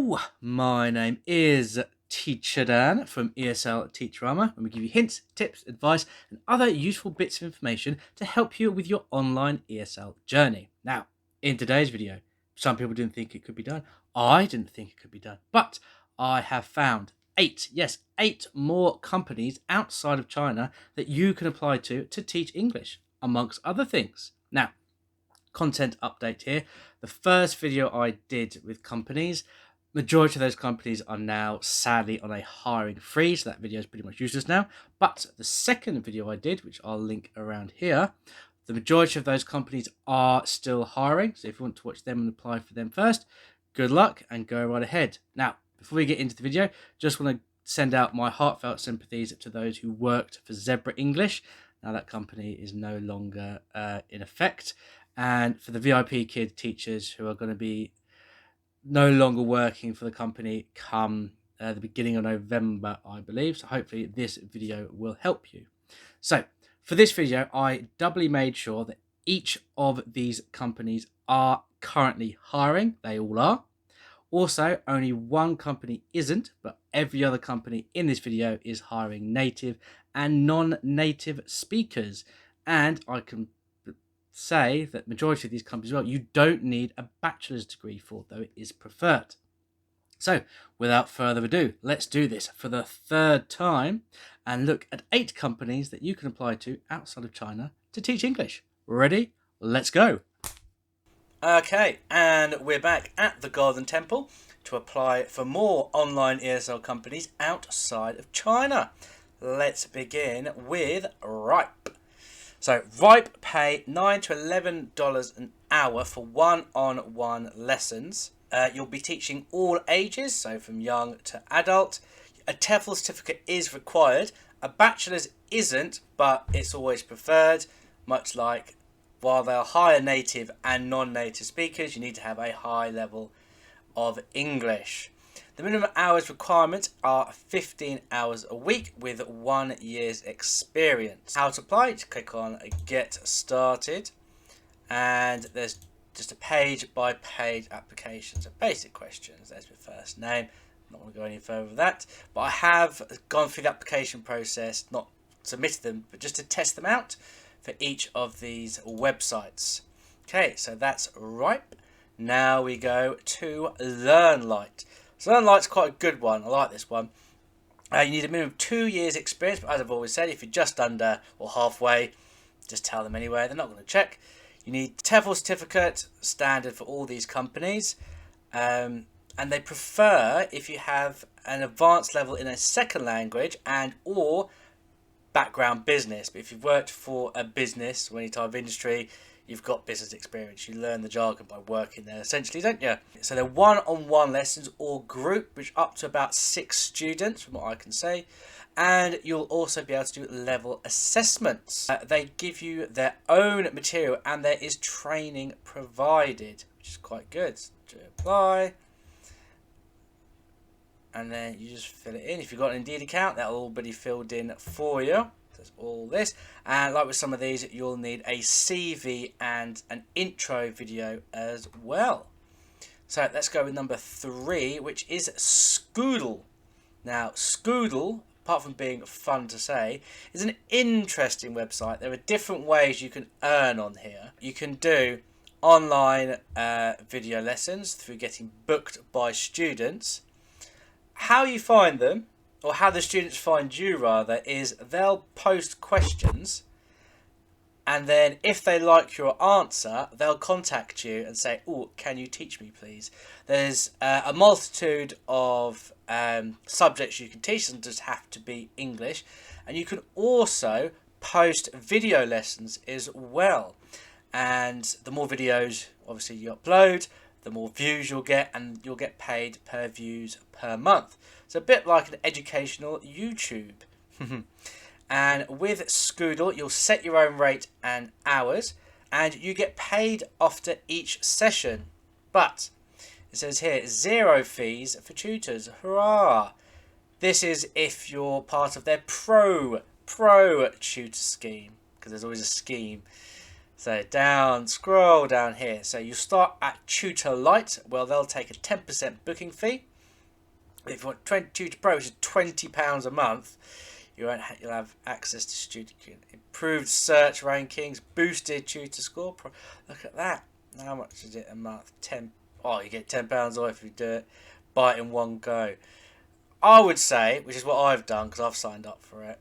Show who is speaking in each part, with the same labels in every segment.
Speaker 1: Hello, my name is Teacher Dan from ESL Teacherama, and we give you hints, tips, advice, and other useful bits of information to help you with your online ESL journey. Now, in today's video, some people didn't think it could be done. I didn't think it could be done, but I have found eight more companies outside of China that you can apply to teach English, amongst other things. Now, content update here. The first video I did with companies, majority of those companies are now sadly on a hiring freeze, so that video is pretty much useless now. But the second video I did, which I'll link around here, the majority of those companies are still hiring, so if you want to watch them and apply for them first, good luck and go right ahead. Now, before we get into the video, just want to send out my heartfelt sympathies to those who worked for Zebra English. Now that company is no longer in effect. And for the VIP kid teachers who are going to be no longer working for the company come the beginning of November, I believe. So hopefully this video will help you. So for this video, I doubly made sure that each of these companies are currently hiring. They all are. Also, only one company isn't, but every other company in this video is hiring native and non-native speakers. And I can say that majority of these companies as well, you don't need a bachelor's degree for, though it is preferred. So without further ado, let's do this for the third time and look at 8 companies that you can apply to outside of China to teach English. Ready? Let's go. Okay, and we're back at the Golden Temple to apply for more online ESL companies outside of China. Let's begin with Ripe. So Ripe pay $9 to $11 an hour for one-on-one lessons. You'll be teaching all ages, so from young to adult. A TEFL certificate is required. A bachelor's isn't, but it's always preferred. Much like while they'll hire native and non-native speakers, you need to have a high level of English. The minimum hours requirements are 15 hours a week with 1 year's experience. How to apply? Just click on Get Started, and there's just a page-by-page application. So basic questions. There's my first name. I'm not going to go any further with that, but I have gone through the application process, not submitted them, but just to test them out for each of these websites. Okay, so that's Ripe. Now we go to Learnlight. So Learnlight's quite a good one. I like this one. You need a minimum of 2 years experience, but as I've always said, if you're just under or halfway, just tell them anyway. They're not going to check. You need TEFL certificate, standard for all these companies. And they prefer if you have an advanced level in a second language and or background business. But if you've worked for a business or any type of industry, you've got business experience. You learn the jargon by working there, essentially, don't you? So they're one-on-one lessons or group, which up to about 6 students, from what I can say. And you'll also be able to do level assessments. They give you their own material, and there is training provided, which is quite good. To apply, and then you just fill it in. If you've got an Indeed account, that'll all be filled in for you. There's all this, and like with some of these, you'll need a CV and an intro video as well. So let's go with number 3, which is Skoodle. Now Skoodle, apart from being fun to say, is an interesting website. There are different ways you can earn on here. You can do online video lessons through getting booked by students. How you find them, or how the students find you rather, is they'll post questions, and then if they like your answer, they'll contact you and say, oh, can you teach me please? There's a multitude of subjects you can teach. It doesn't just have to be English, and you can also post video lessons as well. And the more videos obviously you upload, the more views you'll get, and you'll get paid per views per month. It's a bit like an educational YouTube. And with Skoodle, you'll set your own rate and hours, and you get paid after each session. But it says here, 0 fees for tutors. Hurrah! This is if you're part of their pro tutor scheme, because there's always a scheme. So scroll down here. So you start at Tutor Light. Well, they'll take a 10% booking fee. If you want Tutor Pro, which is £20 a month, you'll have access to student improved search rankings, boosted tutor score. Look at that. How much is it a month? Oh, you get £10 off if you do it. Buy it in one go. I would say, which is what I've done because I've signed up for it,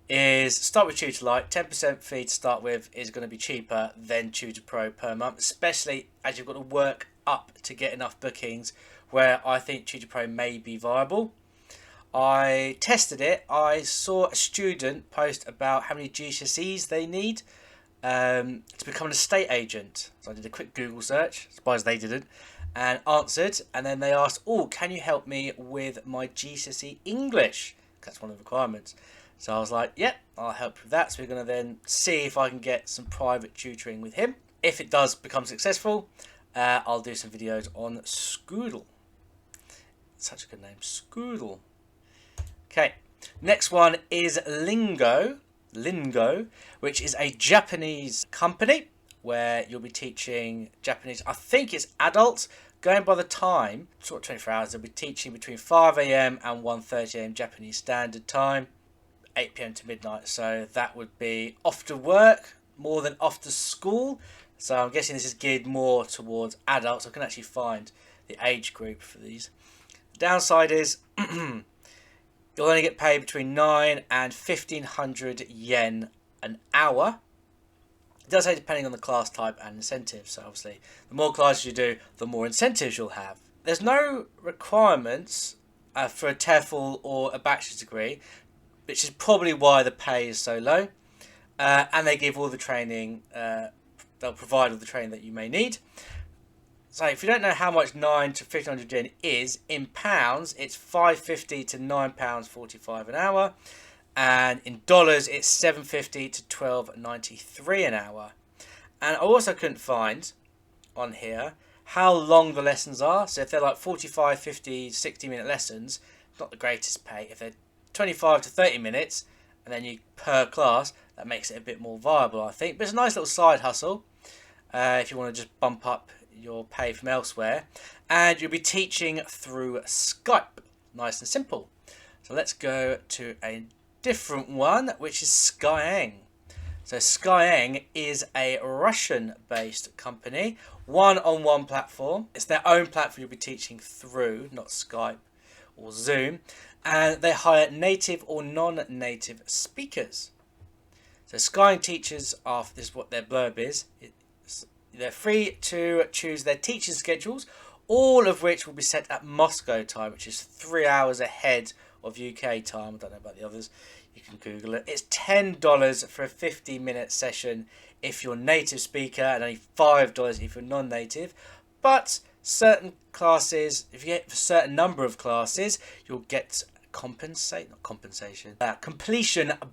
Speaker 1: is start with Tutorlight. 10% fee to start with is going to be cheaper than Tutor Pro per month, especially as you've got to work up to get enough bookings where I think Tutor Pro may be viable. I tested it. I saw a student post about how many GCSEs they need to become an estate agent. So I did a quick Google search, surprised they didn't, and answered. And then they asked, oh, can you help me with my GCSE English? That's one of the requirements. So I was like, yep, I'll help with that. So we're going to then see if I can get some private tutoring with him. If it does become successful, I'll do some videos on Skoodle. Such a good name, Skoodle. Okay, next one is Lingo, which is a Japanese company where you'll be teaching Japanese. I think it's adults. Going by the time, sort of 24 hours, they'll be teaching between 5 AM and 1:30 AM Japanese Standard Time, 8 PM to midnight. So that would be after work more than after school. So I'm guessing this is geared more towards adults. I can actually find the age group for these. The downside is you'll only get paid between 9 and 1,500 yen an hour. It does say depending on the class type and incentives. So obviously, the more classes you do, the more incentives you'll have. There's no requirements for a TEFL or a bachelor's degree, which is probably why the pay is so low. And they give all the training, they'll provide all the training that you may need. So if you don't know how much 9 to 1,500 yen is, in pounds, it's £5.50 to £9.45 an hour. And in dollars, it's $7.50 to $12.93 an hour. And I also couldn't find on here how long the lessons are. So if they're like 45, 50, 60-minute lessons, not the greatest pay. If they're 25 to 30 minutes, and then you per class, that makes it a bit more viable, I think. But it's a nice little side hustle if you want to just bump up your pay from elsewhere. And you'll be teaching through Skype. Nice and simple. So let's go to a different one, which is Skyeng. So Skyeng is a Russian-based company, one-on-one platform. It's their own platform you'll be teaching through, not Skype or Zoom. And they hire native or non-native speakers. So Skyeng teachers are, this is what their blurb is, they're free to choose their teaching schedules, all of which will be set at Moscow time, which is 3 hours ahead of UK time. I don't know about the others. You can Google it. It's $10 for a 50-minute session if you're a native speaker, and only $5 if you're non-native. But certain classes, if you get a certain number of classes, you'll get completion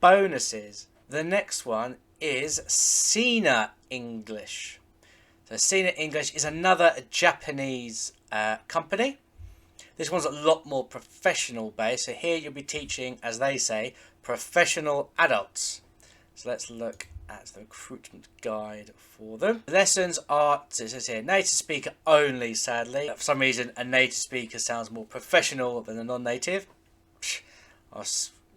Speaker 1: bonuses. The next one is Sina English. So Sina English is another Japanese company. This one's a lot more professional based. So here you'll be teaching, as they say, professional adults. So let's look at the recruitment guide for them. The lessons are, so it says here, native speaker only, sadly. For some reason, a native speaker sounds more professional than a non-native. I've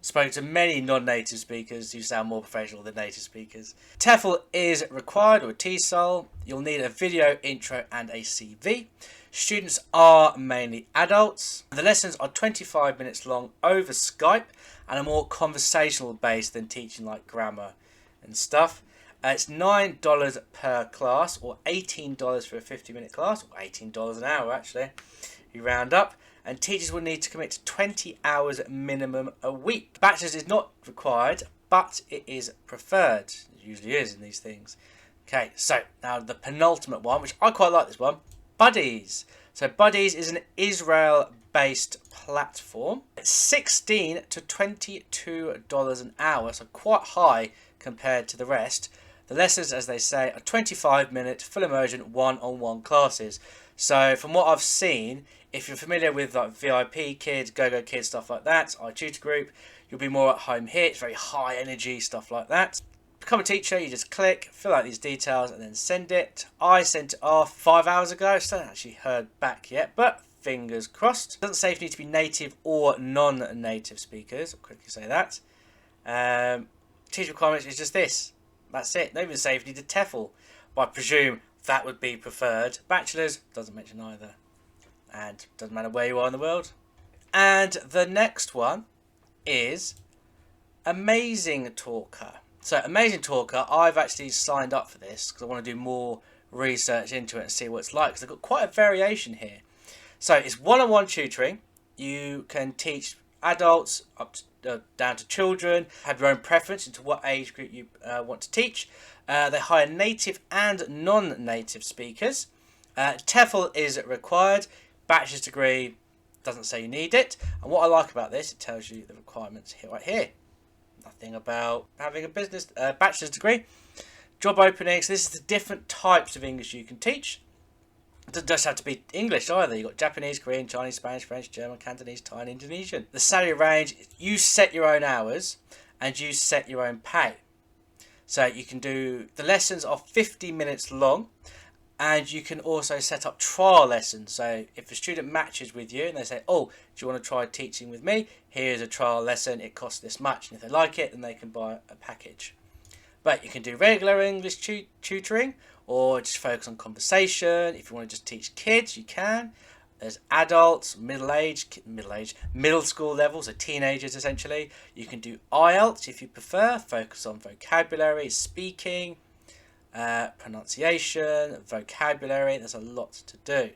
Speaker 1: spoken to many non-native speakers who sound more professional than native speakers. TEFL is required, or TESOL. You'll need a video intro and a CV. Students are mainly adults. The lessons are 25 minutes long over Skype and are more conversational based than teaching like grammar and stuff. It's $9 per class, or $18 for a 50-minute class, or $18 an hour actually, you round up. And teachers will need to commit to 20 hours minimum a week. Bachelor's is not required, but it is preferred. It usually is in these things. Okay, so now the penultimate one, which I quite like this one, Buddies. So Buddies is an Israel-based platform. It's $16 to $22 an hour, so quite high compared to the rest. The lessons, as they say, are 25-minute full immersion one-on-one classes. So from what I've seen, if you're familiar with like VIP Kids, Go-Go Kids, stuff like that, iTutorGroup, you'll be more at home here. It's very high energy, stuff like that. Become a teacher, you just click, fill out these details, and then send it. I sent it off 5 hours ago, so I haven't actually heard back yet, but fingers crossed. It doesn't say if you need to be native or non-native speakers. I'll quickly say that. Teacher requirements is just this. That's it. Don't even say if you need a TEFL. But I presume that would be preferred. Bachelor's doesn't mention either. And doesn't matter where you are in the world. And the next one is Amazing Talker. So Amazing Talker, I've actually signed up for this because I want to do more research into it and see what it's like. Because I've got quite a variation here. So it's one-on-one tutoring. You can teach adults up to, down to children. Have your own preference into what age group you want to teach. They hire native and non-native speakers. TEFL is required. Bachelor's degree doesn't say you need it. And what I like about this, it tells you the requirements here, right here. Nothing about having a bachelor's degree. Job openings. This is the different types of English you can teach. It doesn't just have to be English either. You've got Japanese, Korean, Chinese, Spanish, French, German, Cantonese, Thai and Indonesian. The salary range, you set your own hours and you set your own pay. So you can do, the lessons are 50 minutes long, and you can also set up trial lessons. So if a student matches with you and they say, oh, do you want to try teaching with me? Here's a trial lesson, it costs this much. And if they like it, then they can buy a package. But you can do regular English tutoring or just focus on conversation. If you want to just teach kids, you can. There's adults, middle school level, so teenagers essentially. You can do IELTS if you prefer, focus on vocabulary, speaking, pronunciation, vocabulary. There's a lot to do.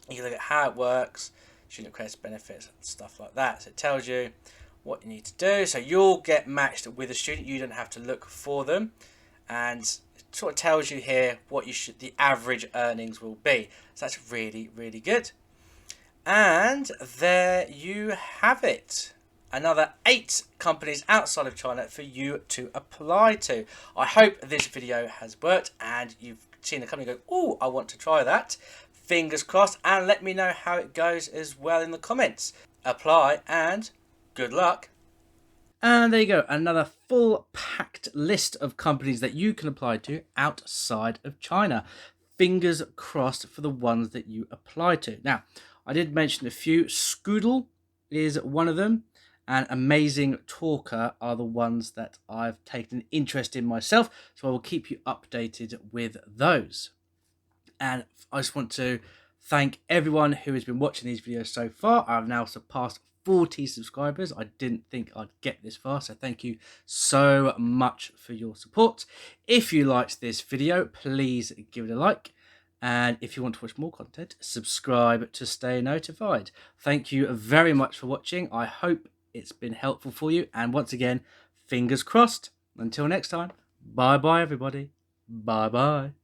Speaker 1: You can look at how it works, student credits, benefits, stuff like that. So it tells you what you need to do. So you'll get matched with a student. You don't have to look for them, and it sort of tells you here what the average earnings will be. So that's really, really good. And there you have it. Another 8 companies outside of China for you to apply to. I hope this video has worked and you've seen a company go, oh, I want to try that. Fingers crossed, and let me know how it goes as well in the comments. Apply and good luck. And there you go, another full packed list of companies that you can apply to outside of China. Fingers crossed for the ones that you apply to. Now, I did mention a few. Skoodle is one of them, and Amazing Talker are the ones that I've taken an interest in myself, so I will keep you updated with those. And I just want to thank everyone who has been watching these videos so far. I've now surpassed 40 subscribers. I didn't think I'd get this far, so thank you so much for your support. If you liked this video, please give it a like. And if you want to watch more content, subscribe to stay notified. Thank you very much for watching. I hope it's been helpful for you. And once again, fingers crossed. Until next time, bye-bye, everybody. Bye-bye.